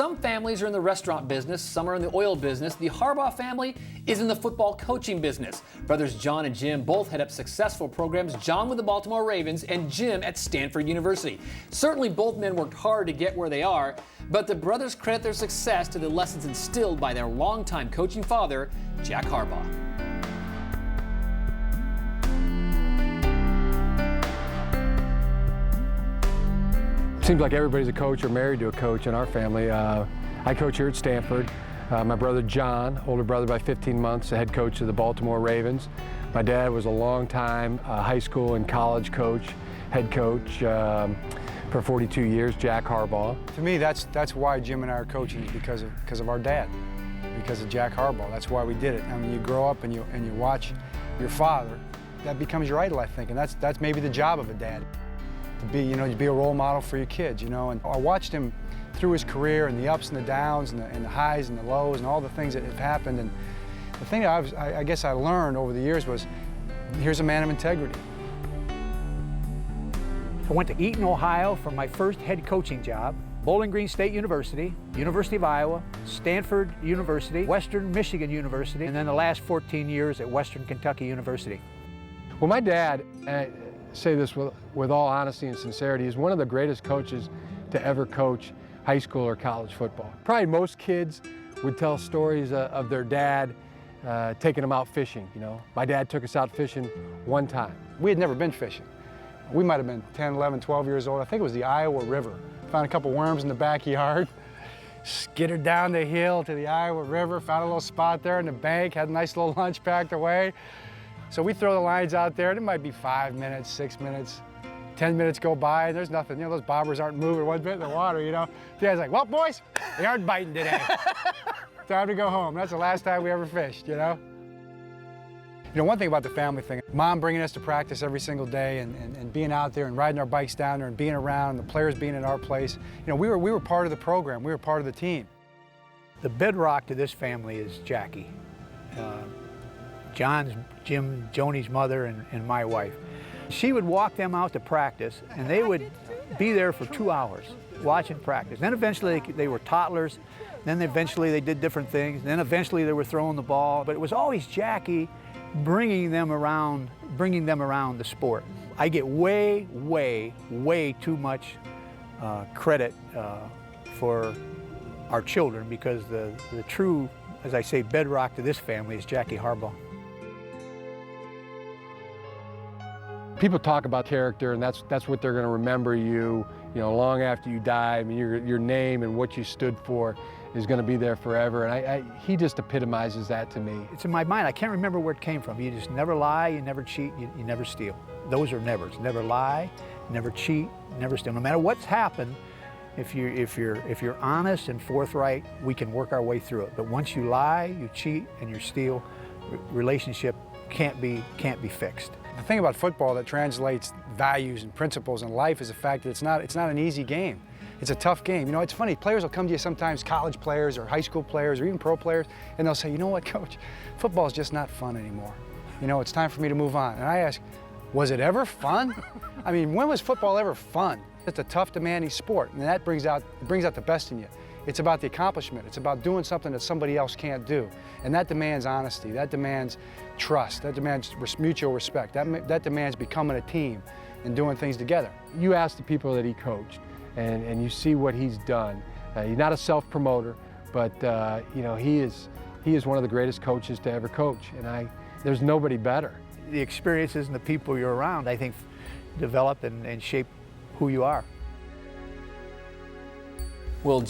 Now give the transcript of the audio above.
some families are in the restaurant business, some are in the oil business. The Harbaugh family is in the football coaching business. Brothers John and Jim both head up successful programs, John with the Baltimore Ravens and Jim at Stanford University. Certainly both men worked hard to get where they are, but the brothers credit their success to the lessons instilled by their longtime coaching father, Jack Harbaugh. Seems like everybody's a coach or married to a coach in our family. I coach here at Stanford. My brother John, older brother by 15 months, the head coach of the Baltimore Ravens. My dad was a long-time high school and college coach, head coach for 42 years, Jack Harbaugh. To me, that's why Jim and I are coaching, is because of our dad, because of Jack Harbaugh. That's why we did it. I mean, you grow up and you watch your father, that becomes your idol, I think, and that's maybe the job of a dad. To be a role model for your kids, And I watched him through his career and the ups and the downs and the highs and the lows and all the things that have happened. And the thing that I guess I learned over the years was, here's a man of integrity. I went to Eaton, Ohio for my first head coaching job. Bowling Green State University, University of Iowa, Stanford University, Western Michigan University, and then the last 14 years at Western Kentucky University. Well, my dad, I say this with all honesty and sincerity, is one of the greatest coaches to ever coach high school or college football. Probably most kids would tell stories of their dad taking them out fishing, My dad took us out fishing one time. We had never been fishing. We might have been 10, 11, 12 years old. I think it was the Iowa River. Found a couple worms in the backyard, skittered down the hill to the Iowa River, found a little spot there in the bank, had a nice little lunch packed away. So we throw the lines out there, and it might be 5 minutes, 6 minutes, 10 minutes go by, and there's nothing. Those bobbers aren't moving one bit in the water, The guy's like, well, boys, they aren't biting today. Time to go home. That's the last time we ever fished, One thing about the family thing, Mom bringing us to practice every single day and being out there and riding our bikes down there and being around, the players being in our place. We were part of the program. We were part of the team. The bedrock to this family is Jackie. John's, Jim, Joni's mother, and my wife. She would walk them out to practice, and they would be there for 2 hours watching practice. Then eventually they were toddlers, then eventually they did different things, then eventually they were throwing the ball, but it was always Jackie bringing them around the sport. I get way, way, way too much credit for our children, because the true, as I say, bedrock to this family is Jackie Harbaugh. People talk about character, and that's what they're going to remember you, long after you die. I mean, your name and what you stood for is going to be there forever, and he just epitomizes that to me. It's in my mind. I can't remember where it came from. You just never lie, you never cheat, you never steal. Those are nevers. Never lie, never cheat, never steal. No matter what's happened, if you're honest and forthright, we can work our way through it. But once you lie, you cheat, and you steal, relationship can't be fixed. The thing about football that translates values and principles in life is the fact that it's not an easy game. It's a tough game. It's funny, players will come to you sometimes, college players or high school players or even pro players, and they'll say, you know what, coach, football's just not fun anymore. It's time for me to move on. And I ask, was it ever fun? I mean, when was football ever fun? It's a tough, demanding sport, and that brings out the best in you. It's about the accomplishment. It's about doing something that somebody else can't do. And that demands honesty. That demands trust. That demands mutual respect. That demands becoming a team and doing things together. You ask the people that he coached, and you see what he's done. He's not a self-promoter, but he is one of the greatest coaches to ever coach, and there's nobody better. The experiences and the people you're around, I think, develop and shape who you are. Well,